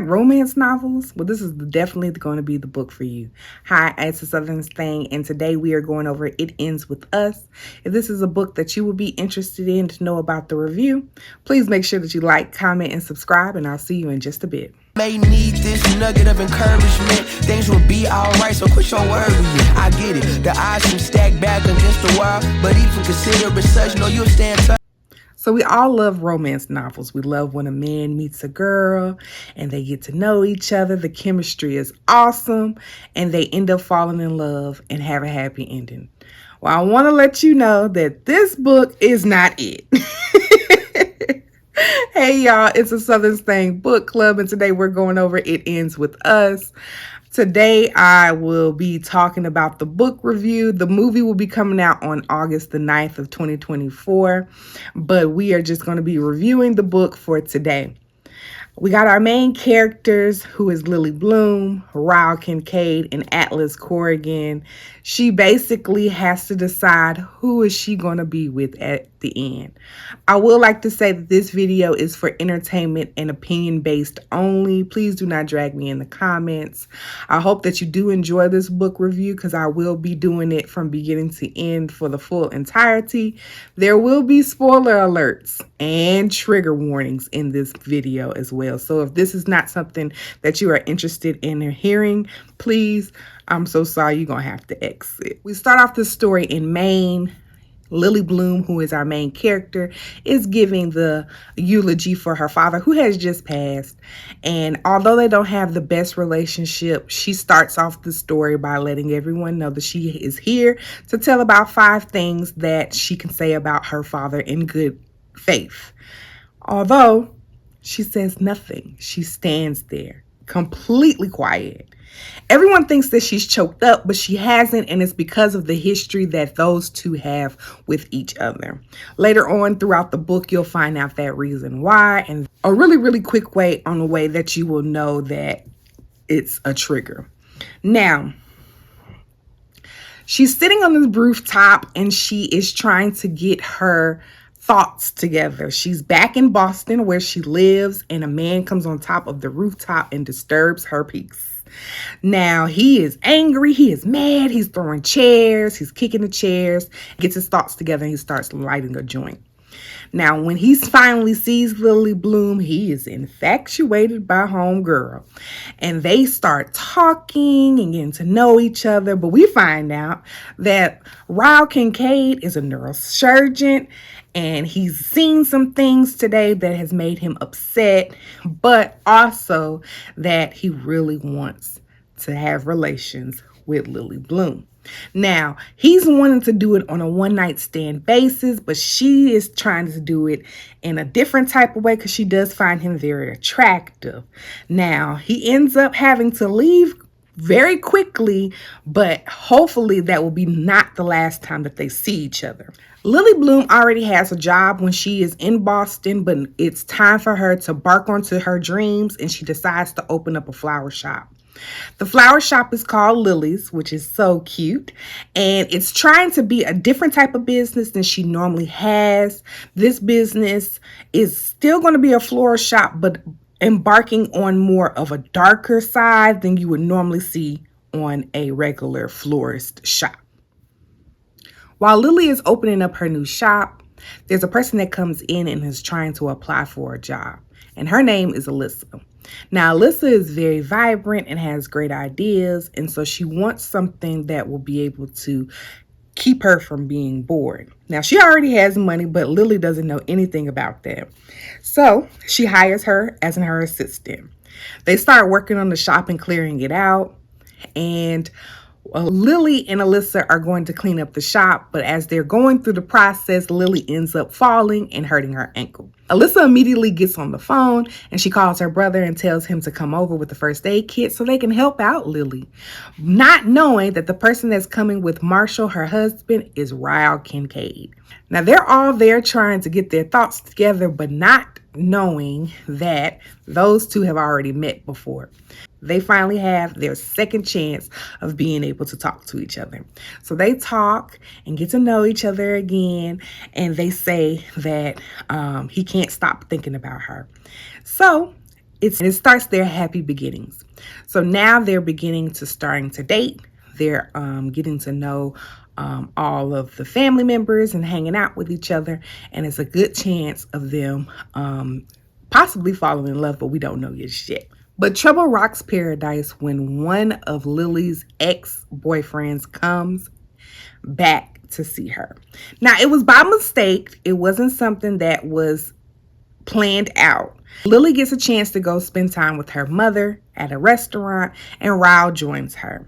romance novels? Well, this is definitely going to be the book for you. Hi, it's a Southern Thing, and today we are going over It Ends With Us. If this is a book that you would be interested in to know about the review, please make sure that you like, comment, and subscribe, and I'll see you in just a bit. May need this nugget of encouragement. Things will be alright, so quit your worry. I get it. The odds seem stacked back against the wall, but even consider it such, no, you'll stand tall. So we all love romance novels. We love when a man meets a girl and they get to know each other. The chemistry is awesome and they end up falling in love and have a happy ending. Well, I want to let you know that this book is not it. Hey y'all, it's a Southern Thing book club, and today we're going over It Ends With Us. Today I will be talking about the book review. The movie will be coming out on August the 9th of 2024, but we are just going to be reviewing the book for today. We got our main characters, who is Lily Bloom, Ryle Kincaid, and Atlas Corrigan. She basically has to decide who is she going to be with at the end. I would like to say that this video is for entertainment and opinion based only. Please do not drag me in the comments. I hope that you do enjoy this book review because I will be doing it from beginning to end for the full entirety. There will be spoiler alerts and trigger warnings in this video as well. So if this is not something that you are interested in hearing, please, I'm so sorry, you're going to have to exit. We start off this story in Maine. Lily Bloom, who is our main character, is giving the eulogy for her father, who has just passed. And although they don't have the best relationship, she starts off the story by letting everyone know that she is here to tell about 5 things that she can say about her father in good faith. Although she says nothing, she stands there completely quiet. Everyone thinks that she's choked up, but she hasn't, and it's because of the history that those two have with each other. Later on throughout the book, you'll find out that reason why, and a really quick way on the way that you will know that it's a trigger. Now, she's sitting on this rooftop, and she is trying to get her thoughts together. She's back in Boston where she lives, and a man comes on top of the rooftop and disturbs her peace. Now, he is angry, he is mad, he's throwing chairs, he's kicking the chairs, gets his thoughts together, and he starts lighting a joint. Now, when he finally sees Lily Bloom, he is infatuated by homegirl. And they start talking and getting to know each other. But we find out that Ryle Kincaid is a neurosurgeon, and he's seen some things today that has made him upset, but also that he really wants to have relations with Lily Bloom. Now, he's wanting to do it on a one-night stand basis, but she is trying to do it in a different type of way because she does find him very attractive. Now, he ends up having to leave very quickly, but hopefully that will be not the last time that they see each other. Lily Bloom already has a job when she is in Boston, but it's time for her to bark onto her dreams, and she decides to open up a flower shop. The flower shop is called Lily's, which is so cute, and it's trying to be a different type of business than she normally has. This business is still going to be a floral shop, but embarking on more of a darker side than you would normally see on a regular florist shop. While Lily is opening up her new shop, there's a person that comes in and is trying to apply for a job, and her name is Alyssa. Now, Alyssa is very vibrant and has great ideas, and so she wants something that will be able to keep her from being bored. Now, she already has money, but Lily doesn't know anything about that. So she hires her as her assistant. They start working on the shop and clearing it out, and Lily and Alyssa are going to clean up the shop, but as they're going through the process, Lily ends up falling and hurting her ankle. Alyssa immediately gets on the phone and she calls her brother and tells him to come over with the first aid kit so they can help out Lily, not knowing that the person that's coming with Marshall, her husband, is Ryle Kincaid. Now, they're all there trying to get their thoughts together, but not knowing that those two have already met before. They finally have their second chance of being able to talk to each other. So they talk and get to know each other again, and they say that he can't stop thinking about her. So it starts their happy beginnings. So now they're starting to date. They're getting to know all of the family members and hanging out with each other. And it's a good chance of them possibly falling in love, but we don't know yet. But trouble rocks paradise when one of Lily's ex-boyfriends comes back to see her. Now, it was by mistake. It wasn't something that was planned out. Lily gets a chance to go spend time with her mother at a restaurant, and Ryle joins her.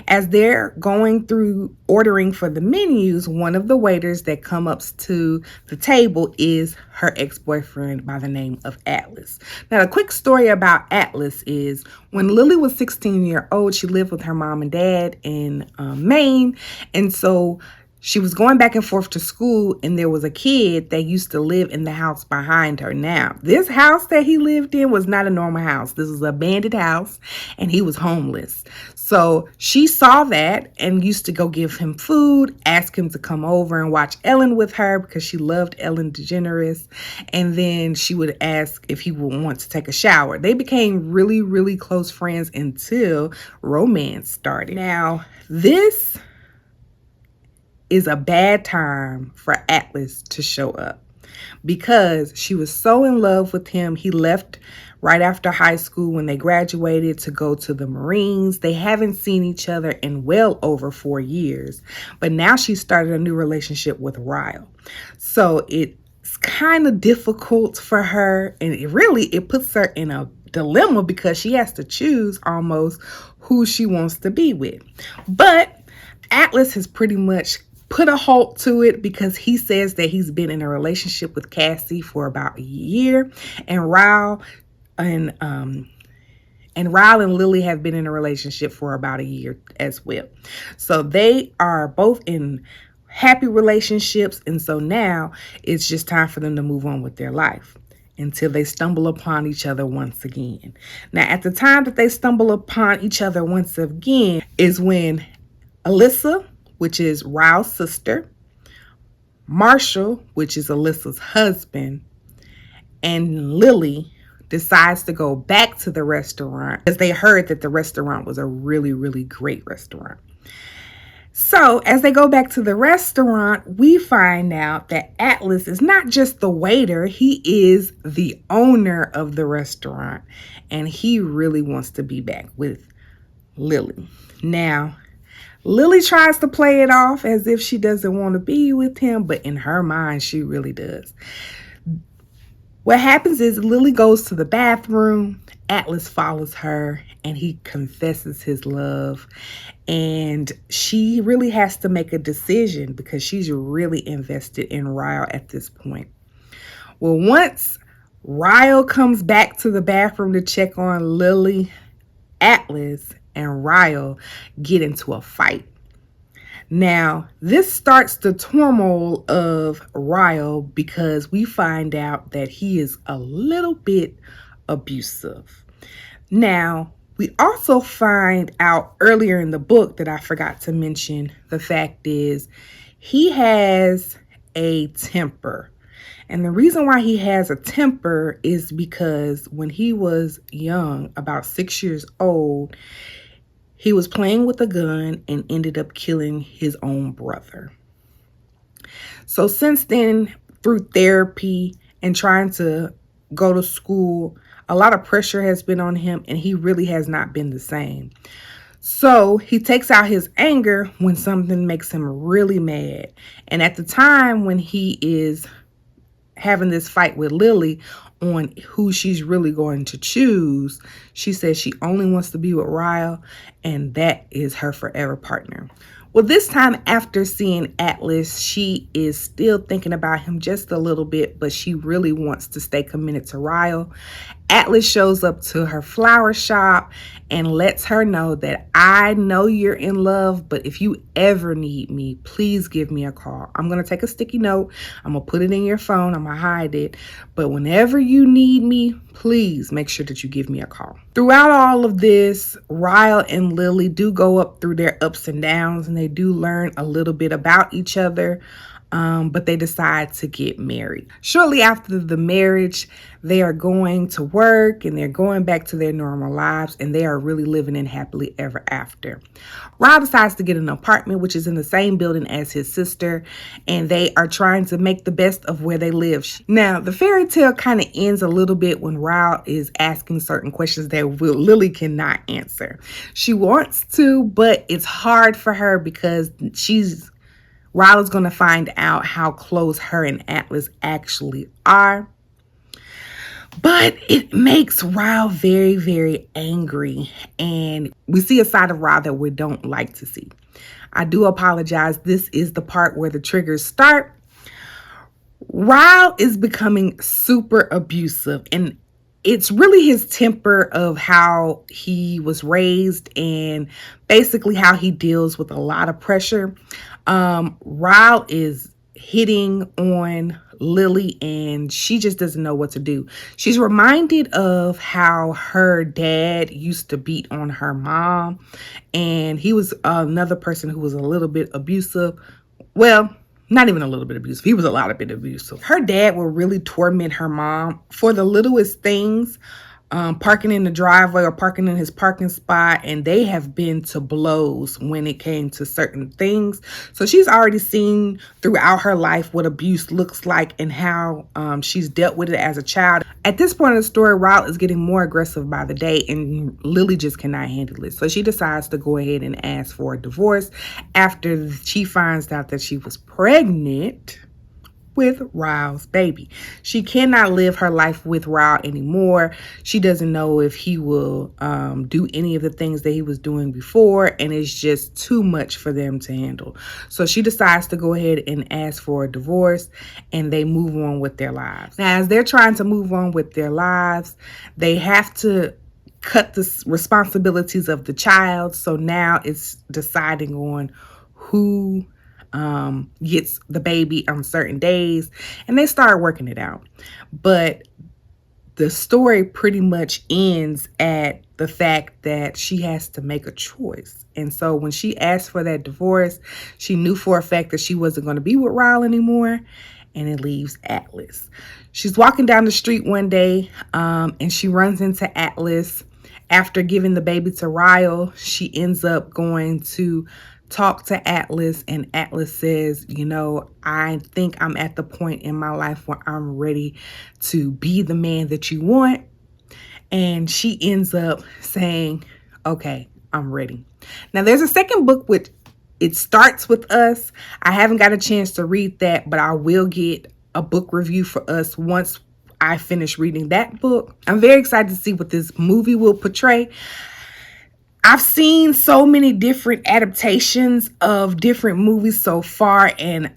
As they're going through ordering for the menus, one of the waiters that come up to the table is her ex-boyfriend by the name of Atlas. Now, a quick story about Atlas is when Lily was 16 years old, she lived with her mom and dad in Maine. And so she was going back and forth to school, and there was a kid that used to live in the house behind her. Now, this house that he lived in was not a normal house. This was an abandoned house, and he was homeless. So she saw that and used to go give him food, ask him to come over and watch Ellen with her because she loved Ellen DeGeneres. And then she would ask if he would want to take a shower. They became really, really close friends until romance started. Now, this is a bad time for Atlas to show up because she was so in love with him. He left right after high school when they graduated to go to the Marines. They haven't seen each other in well over 4 years, but now she started a new relationship with Ryle. So it's kind of difficult for her, and it puts her in a dilemma because she has to choose almost who she wants to be with. But Atlas has pretty much put a halt to it because he says that he's been in a relationship with Cassie for about a year, and Ryle and Lily have been in a relationship for about a year as well. So they are both in happy relationships, and so now it's just time for them to move on with their life until they stumble upon each other once again. Now, at the time that they stumble upon each other once again is when Alyssa, which is Ryle's sister, Marshall, which is Alyssa's husband, and Lily decides to go back to the restaurant because they heard that the restaurant was a really, really great restaurant. So as they go back to the restaurant, we find out that Atlas is not just the waiter, he is the owner of the restaurant, and he really wants to be back with Lily. Now, Lily tries to play it off as if she doesn't want to be with him, but in her mind, she really does. What happens is Lily goes to the bathroom, Atlas follows her, and he confesses his love. And she really has to make a decision because she's really invested in Ryle at this point. Well, once Ryle comes back to the bathroom to check on Lily, Atlas and Ryle get into a fight. Now, this starts the turmoil of Ryle because we find out that he is a little bit abusive. Now, we also find out earlier in the book that I forgot to mention, the fact is he has a temper. And the reason why he has a temper is because when he was young, about 6 years old, he was playing with a gun and ended up killing his own brother. So since then, through therapy and trying to go to school, a lot of pressure has been on him and he really has not been the same. So he takes out his anger when something makes him really mad. And at the time when he is having this fight with Lily on who she's really going to choose, she says she only wants to be with Ryle, and that is her forever partner. Well, this time after seeing Atlas, she is still thinking about him just a little bit, but she really wants to stay committed to Ryle. Atlas shows up to her flower shop and lets her know that I know you're in love, but if you ever need me, please give me a call. I'm going to take a sticky note. I'm going to put it in your phone. I'm going to hide it. But whenever you need me, please make sure that you give me a call. Throughout all of this, Ryle and Lily do go up through their ups and downs, and they do learn a little bit about each other. but they decide to get married. Shortly after the marriage, they are going to work and they're going back to their normal lives, and they are really living in happily ever after. Ryle decides to get an apartment, which is in the same building as his sister, and they are trying to make the best of where they live. Now, the fairy tale kind of ends a little bit when Ryle is asking certain questions that Lily cannot answer. She wants to, but it's hard for her because Ryle is going to find out how close her and Atlas actually are. But it makes Ryle very, very angry. And we see a side of Ryle that we don't like to see. I do apologize. This is the part where the triggers start. Ryle is becoming super abusive. And it's really his temper of how he was raised and basically how he deals with a lot of pressure. Ryle is hitting on Lily and she just doesn't know what to do. She's reminded of how her dad used to beat on her mom, and he was another person who was a little bit abusive. Well, not even a little bit abusive. He was a lot of bit abusive. Her dad will really torment her mom for the littlest things, parking in the driveway or parking in his parking spot, and they have been to blows when it came to certain things. So she's already seen throughout her life what abuse looks like and how she's dealt with it as a child. At this point in the story, Ryle is getting more aggressive by the day, and Lily just cannot handle it. So she decides to go ahead and ask for a divorce after she finds out that she was pregnant with Ryle's baby. She cannot live her life with Ryle anymore. She doesn't know if he will do any of the things that he was doing before, and it's just too much for them to handle. So she decides to go ahead and ask for a divorce, and they move on with their lives. Now, as they're trying to move on with their lives, they have to cut the responsibilities of the child. So now it's deciding on who gets the baby on certain days, and they start working it out. But the story pretty much ends at the fact that she has to make a choice. And so when she asked for that divorce, she knew for a fact that she wasn't going to be with Ryle anymore, and it leaves Atlas. She's walking down the street one day, and she runs into Atlas. After giving the baby to Ryle, she ends up going to talk to Atlas, and Atlas says, I think I'm at the point in my life where I'm ready to be the man that you want. And she ends up saying, okay, I'm ready. Now there's a second book which it starts with us. I haven't got a chance to read that, but I will get a book review for us once I finish reading that book. I'm very excited to see what this movie will portray. I've seen so many different adaptations of different movies so far, and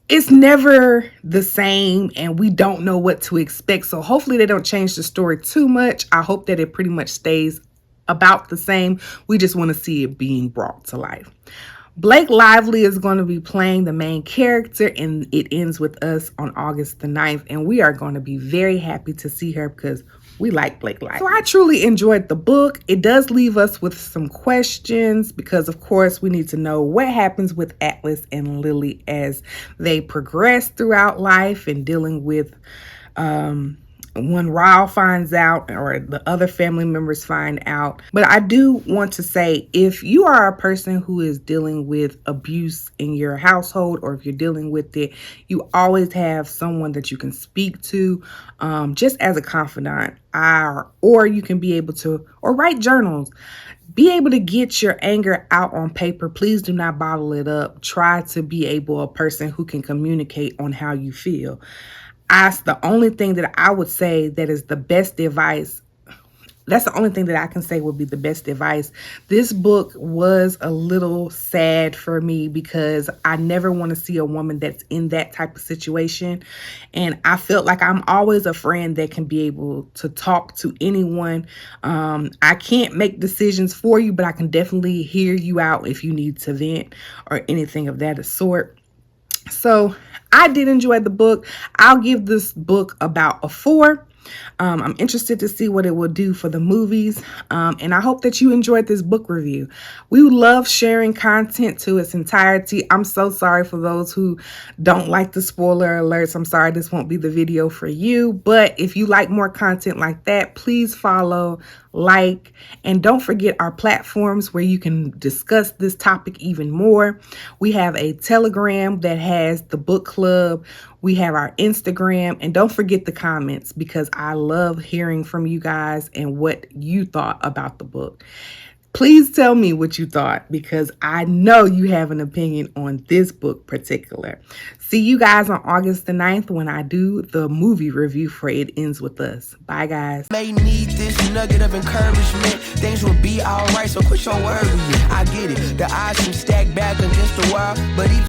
it's never the same, and we don't know what to expect. So hopefully they don't change the story too much. I hope that it pretty much stays about the same. We just want to see it being brought to life. Blake Lively is going to be playing the main character, and it ends with us on August the 9th, and we are going to be very happy to see her because we like Blake Lively. So I truly enjoyed the book. It does leave us with some questions because, of course, we need to know what happens with Atlas and Lily as they progress throughout life and dealing with when Ryle finds out or the other family members find out. But I do want to say, if you are a person who is dealing with abuse in your household, or if you're dealing with it, you always have someone that you can speak to just as a confidant, or you can be able to, or write journals. Be able to get your anger out on paper. Please do not bottle it up. Try to be a person who can communicate on how you feel. That's the only thing that I would say that is the best advice. That's the only thing that I can say would be the best advice. This book was a little sad for me because I never want to see a woman that's in that type of situation. And I felt like I'm always a friend that can be able to talk to anyone. I can't make decisions for you, but I can definitely hear you out if you need to vent or anything of that sort. So I did enjoy the book. I'll give this book about a 4. I'm interested to see what it will do for the movies. And I hope that you enjoyed this book review. We love sharing content to its entirety. I'm so sorry for those who don't like the spoiler alerts. I'm sorry this won't be the video for you. But if you like more content like that, please follow, like, and don't forget our platforms where you can discuss this topic even more. We have a Telegram that has the book club. We have our Instagram, and don't forget the comments because I love hearing from you guys and what you thought about the book. Please tell me what you thought because I know you have an opinion on this book particular. See you guys on August the 9th when I do the movie review for It Ends With Us. Bye, guys. May need this nugget of encouragement. Things will be alright, so quit your worrying. I get it. The odds seem stacked back against the wall, but even